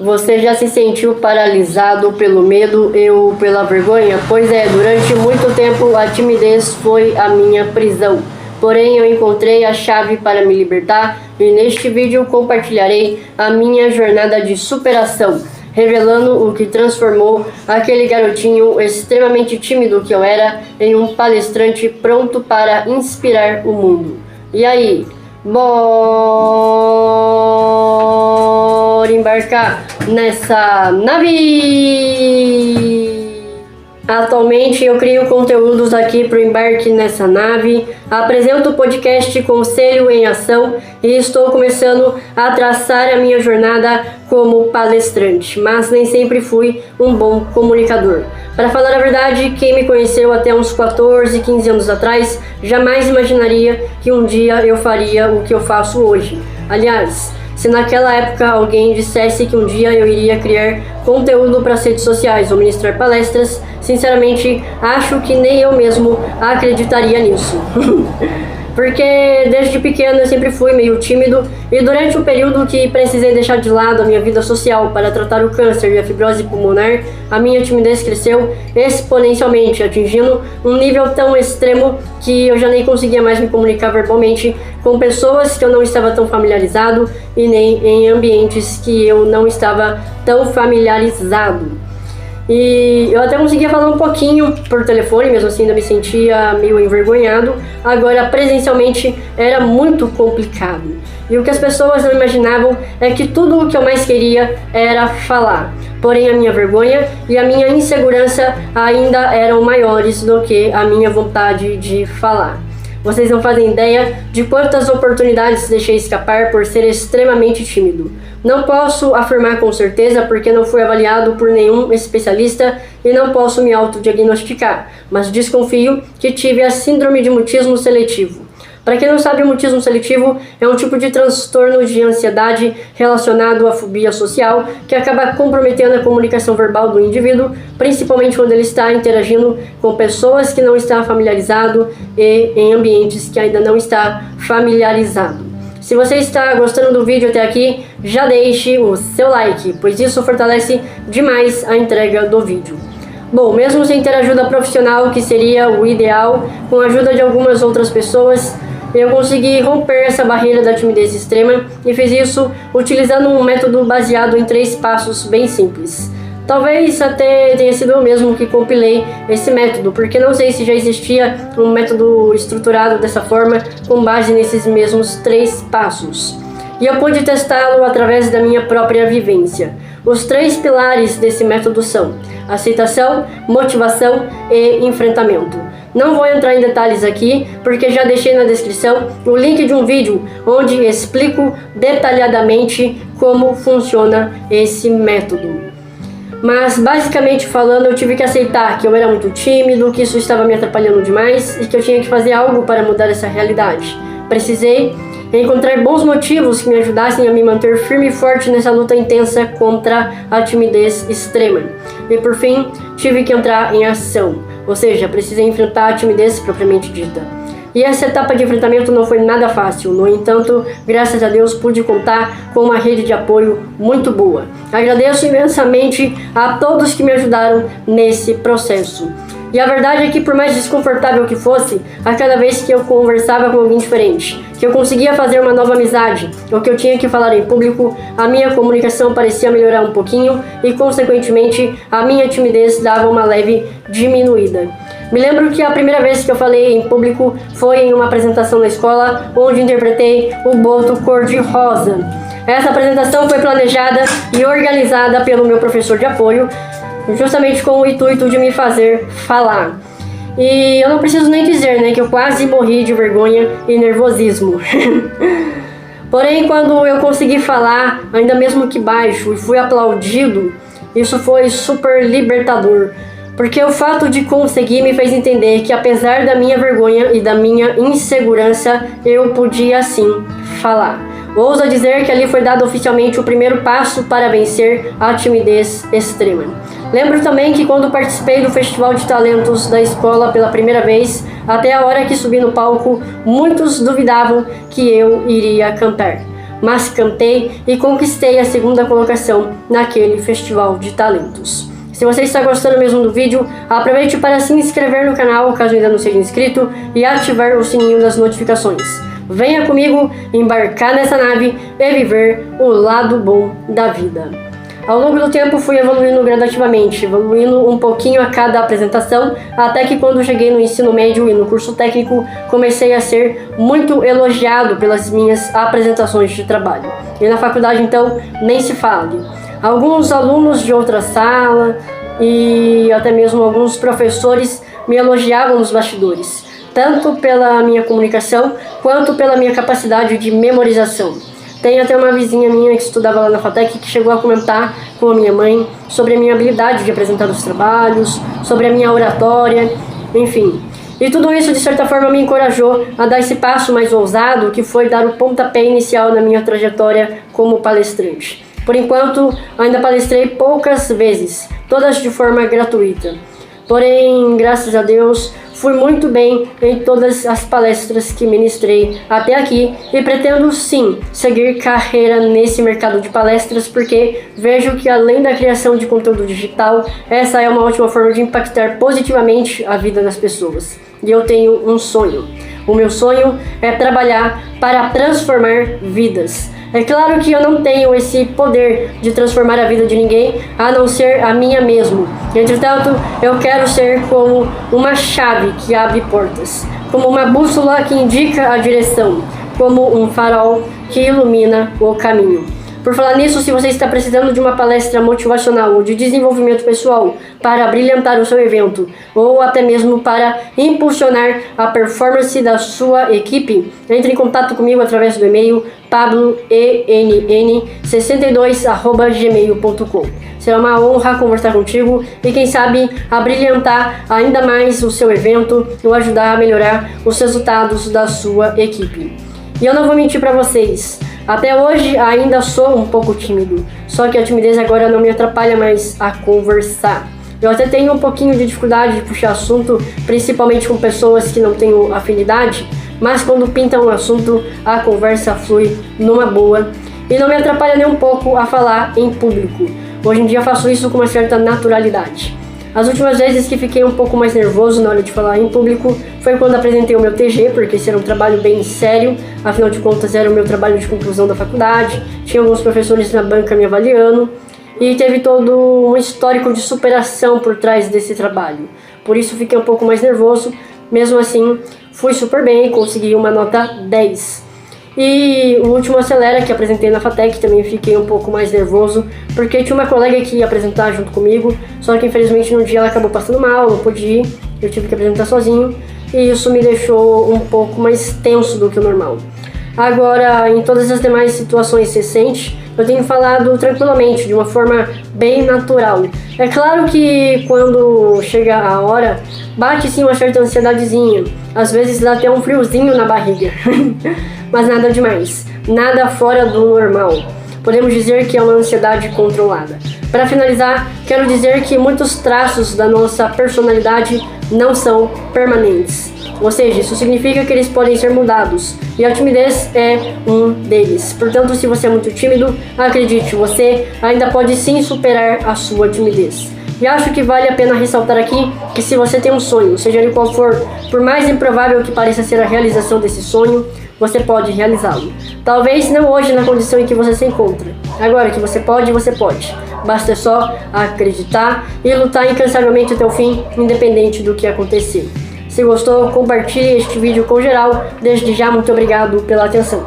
Você já se sentiu paralisado pelo medo ou pela vergonha? Pois é, durante muito tempo a timidez foi a minha prisão. Porém, eu encontrei a chave para me libertar e neste vídeo compartilharei a minha jornada de superação, revelando o que transformou aquele garotinho extremamente tímido que eu era em um palestrante pronto para inspirar o mundo. E aí, bora embarcar nessa nave! Atualmente eu crio conteúdos aqui para o Embarque Nessa Nave, apresento o podcast Conselho em Ação e estou começando a traçar a minha jornada como palestrante, mas nem sempre fui um bom comunicador. Para falar a verdade, quem me conheceu até uns 14, 15 anos atrás, jamais imaginaria que um dia eu faria o que eu faço hoje. Aliás, se naquela época alguém dissesse que um dia eu iria criar conteúdo para as redes sociais ou ministrar palestras, sinceramente acho que nem eu mesmo acreditaria nisso. Porque desde pequeno eu sempre fui meio tímido e durante o período que precisei deixar de lado a minha vida social para tratar o câncer e a fibrose pulmonar, a minha timidez cresceu exponencialmente, atingindo um nível tão extremo que eu já nem conseguia mais me comunicar verbalmente com pessoas que eu não estava tão familiarizado e nem em ambientes que eu não estava tão familiarizado. E eu até conseguia falar um pouquinho por telefone, mesmo assim ainda me sentia meio envergonhado. Agora, presencialmente, era muito complicado. E o que as pessoas não imaginavam é que tudo o que eu mais queria era falar. Porém, a minha vergonha e a minha insegurança ainda eram maiores do que a minha vontade de falar. Vocês não fazem ideia de quantas oportunidades deixei escapar por ser extremamente tímido. Não posso afirmar com certeza porque não fui avaliado por nenhum especialista e não posso me autodiagnosticar, mas desconfio que tive a síndrome de mutismo seletivo. Para quem não sabe, o mutismo seletivo é um tipo de transtorno de ansiedade relacionado à fobia social que acaba comprometendo a comunicação verbal do indivíduo, principalmente quando ele está interagindo com pessoas que não está familiarizado e em ambientes que ainda não está familiarizado. Se você está gostando do vídeo até aqui, já deixe o seu like, pois isso fortalece demais a entrega do vídeo. Bom, mesmo sem ter ajuda profissional, que seria o ideal, com a ajuda de algumas outras pessoas, eu consegui romper essa barreira da timidez extrema e fiz isso utilizando um método baseado em 3 passos bem simples. Talvez até tenha sido eu mesmo que compilei esse método, porque não sei se já existia um método estruturado dessa forma com base nesses mesmos 3 passos. E eu pude testá-lo através da minha própria vivência. Os 3 pilares desse método são aceitação, motivação e enfrentamento. Não vou entrar em detalhes aqui, porque já deixei na descrição o link de um vídeo onde explico detalhadamente como funciona esse método. Mas, basicamente falando, eu tive que aceitar que eu era muito tímido, que isso estava me atrapalhando demais e que eu tinha que fazer algo para mudar essa realidade. Precisei encontrar bons motivos que me ajudassem a me manter firme e forte nessa luta intensa contra a timidez extrema. E por fim, tive que entrar em ação, ou seja, precisei enfrentar a timidez propriamente dita. E essa etapa de enfrentamento não foi nada fácil, no entanto, graças a Deus pude contar com uma rede de apoio muito boa. Agradeço imensamente a todos que me ajudaram nesse processo. E a verdade é que, por mais desconfortável que fosse, a cada vez que eu conversava com alguém diferente, que eu conseguia fazer uma nova amizade, ou que eu tinha que falar em público, a minha comunicação parecia melhorar um pouquinho e, consequentemente, a minha timidez dava uma leve diminuída. Me lembro que a primeira vez que eu falei em público foi em uma apresentação na escola, onde interpretei o Boto Cor-de-Rosa. Essa apresentação foi planejada e organizada pelo meu professor de apoio, justamente com o intuito de me fazer falar. E eu não preciso nem dizer, né, que eu quase morri de vergonha e nervosismo. Porém, quando eu consegui falar, ainda mesmo que baixo, e fui aplaudido, isso foi super libertador. Porque o fato de conseguir me fez entender que, apesar da minha vergonha e da minha insegurança, eu podia sim falar. Ouso dizer que ali foi dado oficialmente o primeiro passo para vencer a timidez extrema. Lembro também que quando participei do Festival de Talentos da escola pela primeira vez, até a hora que subi no palco, muitos duvidavam que eu iria cantar. mas cantei e conquistei a 2ª colocação naquele festival de talentos. Se você está gostando mesmo do vídeo, aproveite para se inscrever no canal caso ainda não seja inscrito e ativar o sininho das notificações. Venha comigo embarcar nessa nave e viver o lado bom da vida. Ao longo do tempo fui evoluindo gradativamente, evoluindo um pouquinho a cada apresentação, até que quando cheguei no ensino médio e no curso técnico, comecei a ser muito elogiado pelas minhas apresentações de trabalho. E na faculdade então, nem se fale. Alguns alunos de outra sala e até mesmo alguns professores me elogiavam nos bastidores, tanto pela minha comunicação quanto pela minha capacidade de memorização. Tem até uma vizinha minha que estudava lá na FATEC que chegou a comentar com a minha mãe sobre a minha habilidade de apresentar os trabalhos, sobre a minha oratória, enfim. E tudo isso, de certa forma, me encorajou a dar esse passo mais ousado, que foi dar o pontapé inicial na minha trajetória como palestrante. Por enquanto, ainda palestrei poucas vezes, todas de forma gratuita. Porém, graças a Deus, fui muito bem em todas as palestras que ministrei até aqui e pretendo sim seguir carreira nesse mercado de palestras, porque vejo que além da criação de conteúdo digital, essa é uma ótima forma de impactar positivamente a vida das pessoas. E eu tenho um sonho. O meu sonho é trabalhar para transformar vidas. É claro que eu não tenho esse poder de transformar a vida de ninguém, a não ser a minha mesmo. Entretanto, eu quero ser como uma chave que abre portas, como uma bússola que indica a direção, como um farol que ilumina o caminho. Por falar nisso, se você está precisando de uma palestra motivacional ou de desenvolvimento pessoal para brilhantar o seu evento ou até mesmo para impulsionar a performance da sua equipe, entre em contato comigo através do e-mail pabloenn62@gmail.com. Será uma honra conversar contigo e quem sabe abrilhantar ainda mais o seu evento ou ajudar a melhorar os resultados da sua equipe. E eu não vou mentir para vocês, até hoje ainda sou um pouco tímido, só que a timidez agora não me atrapalha mais a conversar. Eu até tenho um pouquinho de dificuldade de puxar assunto, principalmente com pessoas que não tenho afinidade, mas quando pinta um assunto, a conversa flui numa boa e não me atrapalha nem um pouco a falar em público. Hoje em dia faço isso com uma certa naturalidade. As últimas vezes que fiquei um pouco mais nervoso na hora de falar em público foi quando apresentei o meu TG, porque esse era um trabalho bem sério, afinal de contas era o meu trabalho de conclusão da faculdade, tinha alguns professores na banca me avaliando e teve todo um histórico de superação por trás desse trabalho. Por isso fiquei um pouco mais nervoso, mesmo assim fui super bem, consegui uma nota 10. E o último Acelera que apresentei na FATEC também fiquei um pouco mais nervoso, porque tinha uma colega que ia apresentar junto comigo, só que infelizmente no dia ela acabou passando mal, não pude ir, eu tive que apresentar sozinho, e isso me deixou um pouco mais tenso do que o normal. Agora, em todas as demais situações recentes, eu tenho falado tranquilamente, de uma forma bem natural. É claro que quando chega a hora, bate sim uma certa ansiedadezinha, às vezes dá até um friozinho na barriga. Mas nada demais, nada fora do normal. Podemos dizer que é uma ansiedade controlada. Para finalizar, quero dizer que muitos traços da nossa personalidade não são permanentes. Ou seja, isso significa que eles podem ser mudados. E a timidez é um deles. Portanto, se você é muito tímido, acredite, você ainda pode sim superar a sua timidez. E acho que vale a pena ressaltar aqui que se você tem um sonho, seja ele qual for, por mais improvável que pareça ser a realização desse sonho, você pode realizá-lo. Talvez não hoje na condição em que você se encontra. Agora que você pode, você pode. Basta só acreditar e lutar incansavelmente até o fim, independente do que acontecer. Se gostou, compartilhe este vídeo com geral. Desde já, muito obrigado pela atenção.